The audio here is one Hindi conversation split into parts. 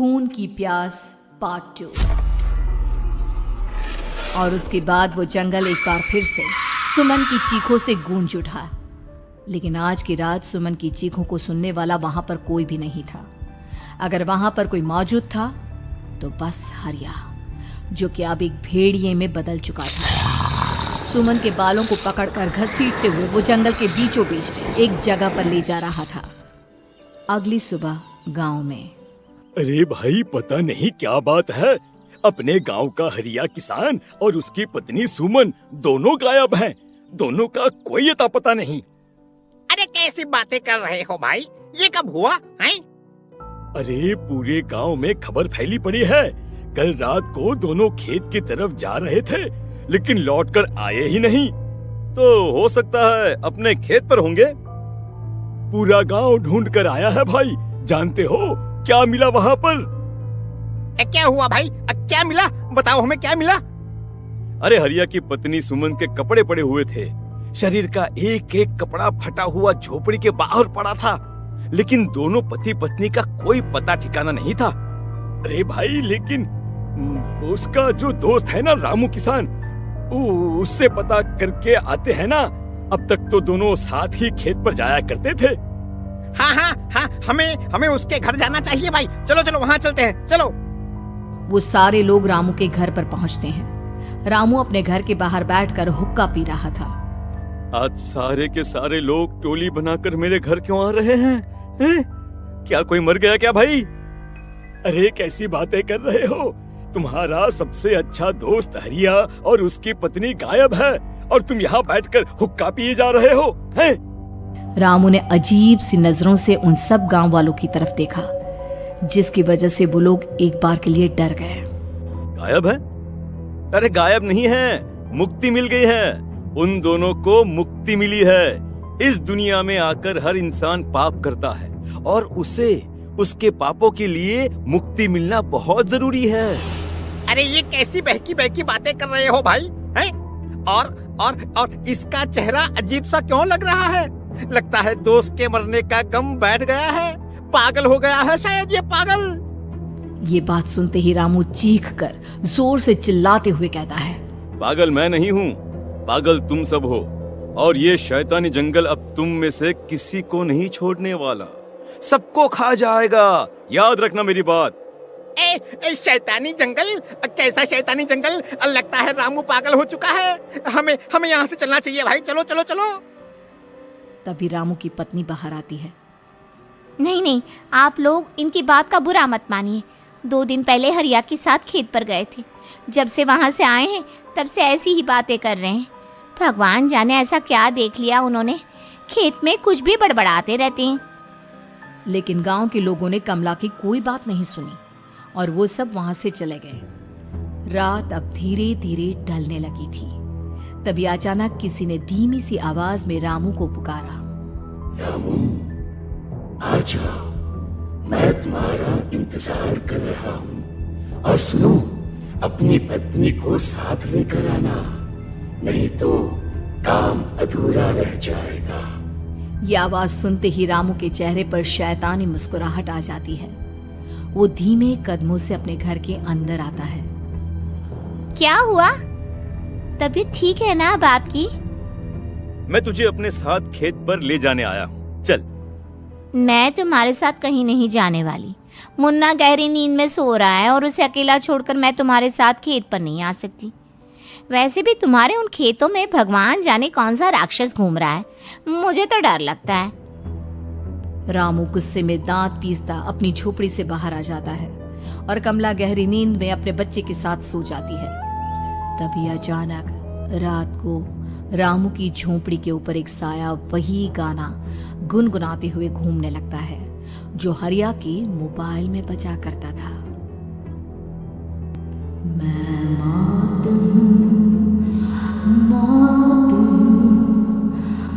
खून की प्यास पार्ट 2। और उसके बाद वो जंगल एक बार फिर से सुमन की चीखों से गूंज उठा। लेकिन आज की रात सुमन की चीखों को सुनने वाला वहां पर कोई भी नहीं था। अगर वहां पर कोई मौजूद था तो बस हरिया, जो कि अब एक भेड़िए में बदल चुका था। सुमन के बालों को पकड़कर घसीटते हुए वो जंगल के बीचों बीच एक जगह पर ले जा रहा था। अगली सुबह गांव में। अरे भाई, पता नहीं क्या बात है, अपने गांव का हरिया किसान और उसकी पत्नी सुमन दोनों गायब हैं। दोनों का कोई अता पता नहीं। अरे कैसी बातें कर रहे हो भाई, ये कब हुआ है? अरे पूरे गांव में खबर फैली पड़ी है। कल रात को दोनों खेत की तरफ जा रहे थे, लेकिन लौटकर आए ही नहीं। तो हो सकता है अपने खेत पर होंगे। पूरा गांव ढूंढ कर आया है भाई। जानते हो क्या मिला वहां पर? क्या हुआ भाई? क्या मिला? बताओ हमें, क्या मिला? अरे हरिया की पत्नी सुमन के कपड़े पड़े हुए थे। शरीर का एक एक कपड़ा फटा हुआ झोपड़ी के बाहर पड़ा था, लेकिन दोनों पति पत्नी का कोई पता ठिकाना नहीं था। अरे भाई, लेकिन उसका जो दोस्त है ना रामू किसान, उससे पता करके आते हैं ना। अब तक तो दोनों साथ ही खेत पर जाया करते थे। हाँ, हमें उसके घर जाना चाहिए भाई। चलो चलो वहाँ चलते हैं, चलो। वो सारे लोग रामू के घर पर पहुंचते हैं। रामू अपने घर के बाहर बैठकर हुक्का पी रहा था। आज सारे के सारे लोग टोली बनाकर मेरे घर क्यों आ रहे हैं? क्या कोई मर गया क्या भाई? अरे कैसी बातें कर रहे हो? तुम्हारा सबसे अच्छा दोस्त हरिया और उसकी पत्नी गायब है, और तुम यहाँ बैठकर हुक्का पिए जा रहे हो हैं? रामू ने अजीब सी नजरों से उन सब गांव वालों की तरफ देखा, जिसकी वजह से वो लोग एक बार के लिए डर गए। गायब है? अरे गायब नहीं है, मुक्ति मिल गई है। उन दोनों को मुक्ति मिली है। इस दुनिया में आकर हर इंसान पाप करता है, और उसे उसके पापों के लिए मुक्ति मिलना बहुत जरूरी है। अरे ये कैसी बहकी बहकी बातें कर रहे हो भाई, हैं? और इसका चेहरा अजीब सा क्यों लग रहा है? लगता है दोस्त के मरने का गम बैठ गया है। पागल हो गया है शायद ये पागल। ये बात सुनते ही रामू चीख कर जोर से चिल्लाते हुए कहता है, पागल मैं नहीं हूँ, पागल तुम सब हो। और ये शैतानी जंगल अब तुम में से किसी को नहीं छोड़ने वाला, सबको खा जाएगा। याद रखना मेरी बात। शैतानी जंगल? कैसा शैतानी जंगल? लगता है रामू पागल हो चुका है। हमें यहाँ से चलना चाहिए भाई। चलो चलो चलो। तभी रामू की पत्नी बाहर आती है। नहीं, आप लोग इनकी बात का बुरा मत मानिए। 2 दिन पहले हरिया के साथ खेत पर गए थे। जब से वहाँ से आए हैं तब से ऐसी ही बातें कर रहे हैं। भगवान जाने ऐसा क्या देख लिया उन्होंने, खेत में कुछ भी बड़बड़ाते रहते हैं। लेकिन गांव के लोगों ने कमला की कोई बात नहीं सुनी, और वो सब वहां से चले गए। रात अब धीरे धीरे ढलने लगी थी। तभी अचानक किसी ने धीमी सी आवाज में रामू को पुकारा। रामू, आ जाओ, मैं तुम्हारा इंतजार कर रहा हूँ। और सुनो, अपनी पत्नी को साथ लेकर आना, नहीं तो काम अधूरा रह जाएगा। ये आवाज सुनते ही रामू के चेहरे पर शैतानी मुस्कुराहट आ जाती है। वो धीमे कदमों से अपने घर के अंदर आता है। क्या हुआ? तबीयत ठीक है ना अब आपकी? मैं तुझे अपने साथ खेत पर ले जाने आया हूँ, चल। मैं तुम्हारे साथ कहीं नहीं जाने वाली। मुन्ना गहरी नींद में सो रहा है, और उसे अकेला छोड़कर मैं तुम्हारे साथ खेत पर नहीं आ सकती। वैसे भी तुम्हारे उन खेतों में भगवान जाने कौन सा राक्षस घूम रहा है, मुझे तो डर लगता है। रामू गुस्से में दांत पीसता अपनी झोपड़ी से बाहर आ जाता है, और कमला गहरी नींद में अपने बच्चे के साथ सो जाती है। तभी अचानक रात को रामू की झोपड़ी के ऊपर एक साया वही गाना गुनगुनाते हुए घूमने लगता है, जो हरिया के मोबाइल में बजा करता था। मैं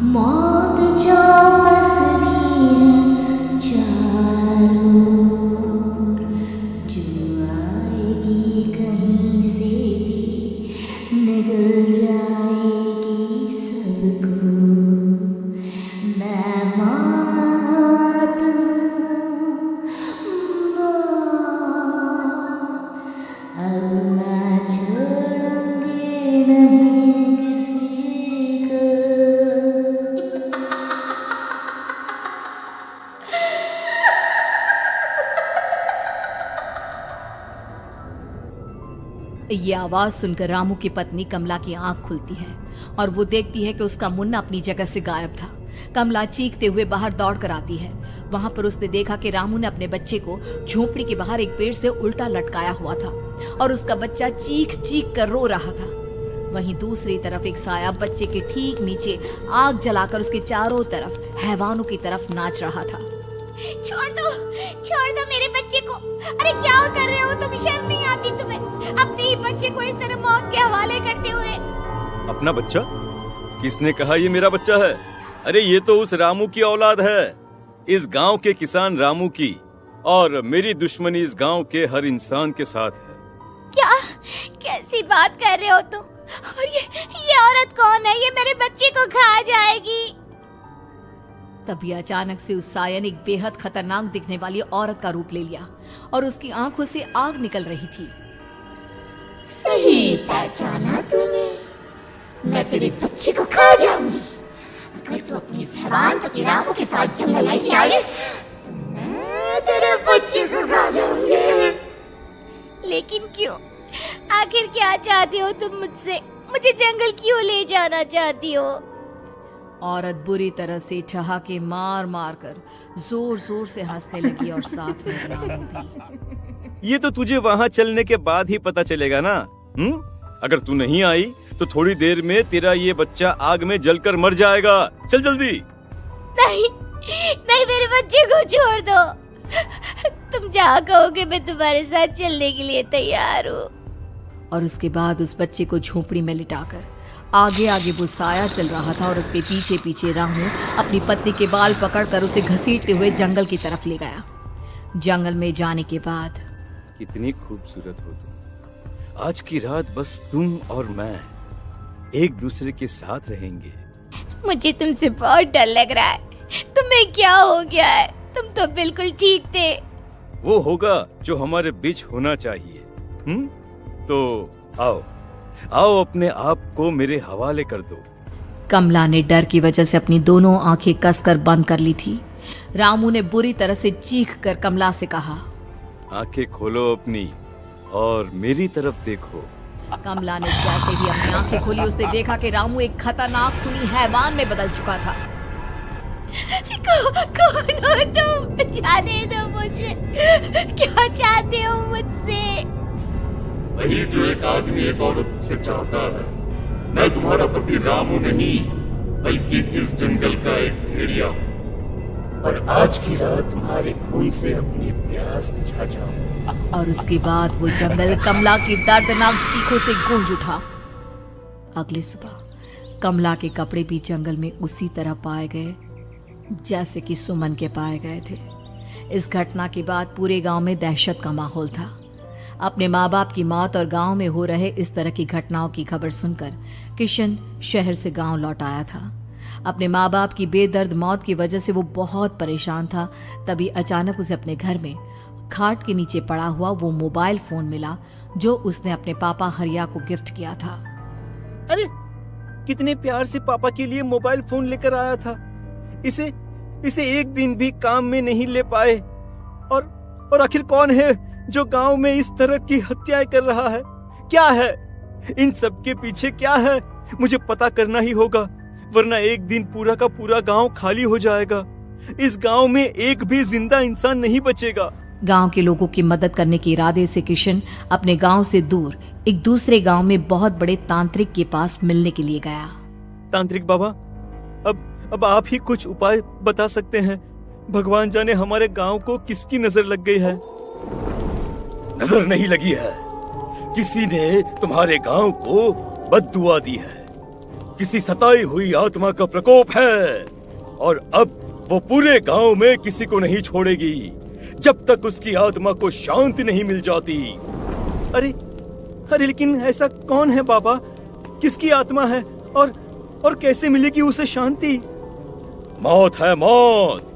मौत जो बसरी है चारों ओर, जो आएगी कहीं से भी निगल जाएगी सबको। मैं मौत ये आवाज सुनकर रामू की पत्नी कमला की आंख खुलती है और वो देखती है कि उसका मुन्ना अपनी जगह से गायब था। कमला चीखते हुए बाहर दौड़ कर आती है। वहां पर उसने देखा कि रामू ने अपने बच्चे को झोपड़ी के बाहर एक पेड़ से उल्टा लटकाया हुआ था और उसका बच्चा चीख चीख कर रो रहा था। वहीं दूसरी तरफ एक साया बच्चे के ठीक नीचे आग जलाकर उसके चारों तरफ हैवानों की तरफ नाच रहा था। छोड़ दो मेरे बच्चे को। अरे क्या कर रहे हो तुम? शर्म नहीं आती तुम्हें अपने ही बच्चे को इस तरह मौत के हवाले करते हुए? अपना बच्चा? किसने कहा ये मेरा बच्चा है? अरे ये तो उस रामू की औलाद है, इस गांव के किसान रामू की, और मेरी दुश्मनी इस गांव के हर इंसान के साथ है। क्या कैसी बात कर रहे हो तुम? और ये औरत कौन है? ये मेरे बच्चे को खा जाएगी। तभी अचानक से उस साया ने एक बेहद खतरनाक दिखने वाली औरत का रूप ले लिया और उसकी आंखों से आग निकल रही थी। सही पहचाना तूने, मैं तेरे बच्चे को खा जाऊंगी। अगर तू अपनी इस हैवान पति रामू के साथ जंगल नहीं आई तो मैं तेरे बच्चे को खा जाऊंगी। लेकिन क्यों? आखिर क्या चाहती हो तुम मुझसे? मुझे जंगल क्यों ले जाना चाहती हो? औरत बुरी तरह से ठहाके मार मार कर जोर जोर से हंसने लगी और साथ में रामू भी। ये तो तुझे वहाँ चलने के बाद ही पता चलेगा ना। अगर तू नहीं आई तो थोड़ी देर में तेरा ये बच्चा आग में जलकर मर जाएगा। चल जल्दी। नहीं नहीं, मेरे बच्चे को छोड़ दो। तुम जहाँ कहोगे मैं तुम्हारे साथ चलने के लिए तैयार हूँ। और उसके बाद उस बच्चे को झोपड़ी में लिटाकर आगे आगे वो साया चल रहा था और उसके पीछे पीछे रामू अपनी पत्नी के बाल पकड़कर उसे घसीटते हुए जंगल की तरफ ले गया। जंगल में जाने के बाद कितनी खूबसूरत हो तुम। आज की रात बस तुम और मैं एक दूसरे के साथ रहेंगे। मुझे तुमसे बहुत डर लग रहा है। तुम्हें क्या हो गया है? तुम तो बिल्कुल ठीक थे। वो होगा जो हमारे बीच होना चाहिए। तो आओ आओ, अपने आप को मेरे हवाले कर दो। कमला ने डर की वजह से अपनी दोनों आंखें कसकर बंद कर ली थी। रामू ने बुरी तरह से चीख कर कमला से कहा, आंखें खोलो अपनी और मेरी तरफ देखो। कमला ने जैसे ही अपनी आंखें खोली उसने देखा कि रामू एक खतरनाक खूनी हैवान में बदल चुका था। कौन हो तुम? जाने दो मुझे। क्या चाहते हो मुझसे? वही जो एक आदमी एक औरत से चाहता है। मैं तुम्हारा पति रामू नहीं बल्कि इस जंगल का एक भेड़िया हूँ और आज की रात तुम्हारे खून से अपनी प्यास बुझा जाऊं। और उसके बाद वो जंगल कमला की दर्दनाक चीखों से गूंज उठा। अगली सुबह कमला के कपड़े भी जंगल में उसी तरह पाए गए जैसे कि सुमन के पाए गए थे। इस घटना के बाद पूरे गांव में दहशत का माहौल था। अपने माँ बाप की मौत और गांव में हो रहे इस तरह की घटनाओं की खबर सुनकर किशन शहर से गांव लौट आया था। अपने माँ बाप की बेदर्द मौत की वजह से वो बहुत परेशान था। तभी अचानक उसे अपने घर में खाट के नीचे पड़ा हुआ वो मोबाइल फोन मिला जो उसने अपने पापा हरिया को गिफ्ट किया था। अरे कितने प्यार से पापा के लिए मोबाइल फोन लेकर आया था। इसे एक दिन भी काम में नहीं ले पाए। और आखिर कौन है जो गांव में इस तरह की हत्याएं कर रहा है? क्या है इन सब के पीछे? क्या है? मुझे पता करना ही होगा, वरना एक दिन पूरा का पूरा गांव खाली हो जाएगा। इस गांव में एक भी जिंदा इंसान नहीं बचेगा। गांव के लोगों की मदद करने के इरादे से किशन अपने गांव से दूर एक दूसरे गांव में बहुत बड़े तांत्रिक के पास मिलने के लिए गया। तांत्रिक बाबा, अब आप ही कुछ उपाय बता सकते हैं। भगवान जाने हमारे गांव को किसकी नजर लग गई है। नजर नहीं लगी है, किसी ने तुम्हारे गांव को बद्दुआ दी है। किसी सताई हुई आत्मा का प्रकोप है और अब वो पूरे गांव में किसी को नहीं छोड़ेगी जब तक उसकी आत्मा को शांति नहीं मिल जाती। अरे लेकिन ऐसा कौन है बाबा? किसकी आत्मा है और कैसे मिलेगी उसे शांति? मौत है, मौत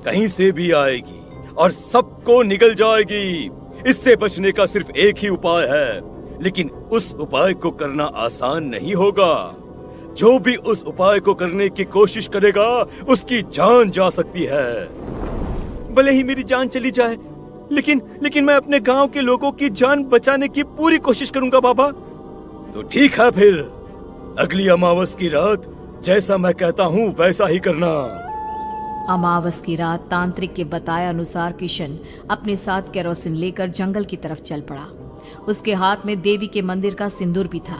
कहीं से भी आएगी और सबको निगल जाएगी। इससे बचने का सिर्फ एक ही उपाय है, लेकिन उस उपाय को करना आसान नहीं होगा। जो भी उस उपाय को करने की कोशिश करेगा उसकी जान जा सकती है। भले ही मेरी जान चली जाए, लेकिन मैं अपने गांव के लोगों की जान बचाने की पूरी कोशिश करूंगा बाबा। तो ठीक है फिर, अगली अमावस की रात जैसा मैं कहता हूँ वैसा ही करना। अमावस की रात तांत्रिक के बताए अनुसार किशन अपने साथ केरोसिन लेकर जंगल की तरफ चल पड़ा। उसके हाथ में देवी के मंदिर का सिंदूर भी था।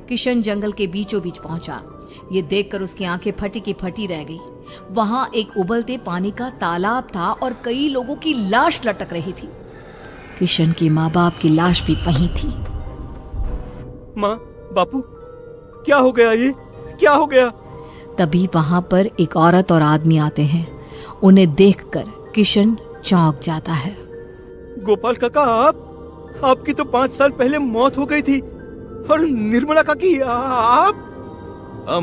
किशन जंगल के बीचों बीच पहुंचा। ये देखकर उसकी आंखें फटी की फटी रह गई। वहां एक उबलते पानी का तालाब था और कई लोगों की लाश लटक रही थी। किशन की माँ बाप की लाश भी वहीं थी। माँ, बापू, क्या हो गया? ये क्या हो गया? तभी वहां पर एक औरत और आदमी आते हैं। उन्हें देखकर किशन चौंक जाता है। गोपाल काका, आपकी तो 5 साल पहले मौत हो गई थी। और निर्मला काकी, आप?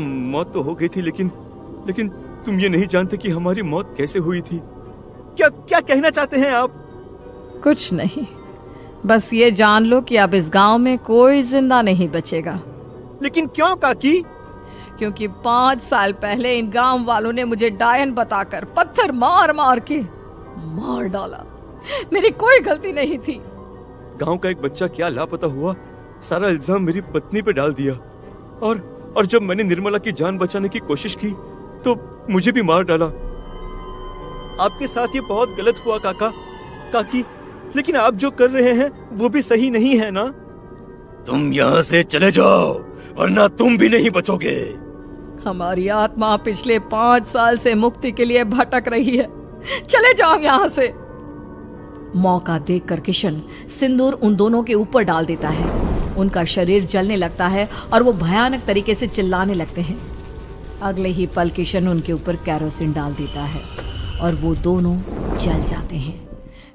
मौत तो हो गई थी, लेकिन तुम ये नहीं जानते कि हमारी मौत कैसे हुई थी। क्या कहना चाहते हैं आप? कुछ नहीं, बस ये जान लो कि अब इस गांव में कोई जिंदा नहीं बचेगा। लेकिन क्यों काकी? क्योंकि 5 साल पहले इन गांव वालों ने मुझे डायन बताकर पत्थर मार मार के मार डाला। मेरी कोई गलती नहीं थी। गांव का एक बच्चा क्या लापता हुआ, सारा इल्जाम मेरी पत्नी पे डाल दिया। और जब मैंने निर्मला की जान बचाने की कोशिश की तो मुझे भी मार डाला। आपके साथ ये बहुत गलत हुआ काकी, लेकिन आप जो कर रहे हैं वो भी सही नहीं है ना? तुम यहाँ से चले जाओ वरना तुम भी नहीं बचोगे। हमारी आत्मा पिछले 5 साल से मुक्ति के लिए भटक रही है। चले जाओ यहाँ से। मौका देखकर किशन सिंदूर उन दोनों के ऊपर डाल देता है। उनका शरीर जलने लगता है और वो भयानक तरीके से चिल्लाने लगते हैं। अगले ही पल किशन उनके ऊपर केरोसिन डाल देता है और वो दोनों जल जाते हैं।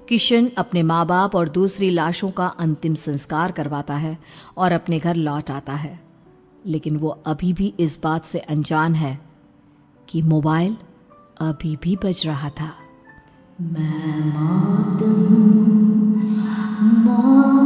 किशन अपने माँ बाप और दूसरी लाशों का अंतिम संस्कार करवाता है और अपने घर लौट आता है। लेकिन वो अभी भी इस बात से अनजान है कि मोबाइल अभी भी बज रहा था। मैं मौत हूँ, मौत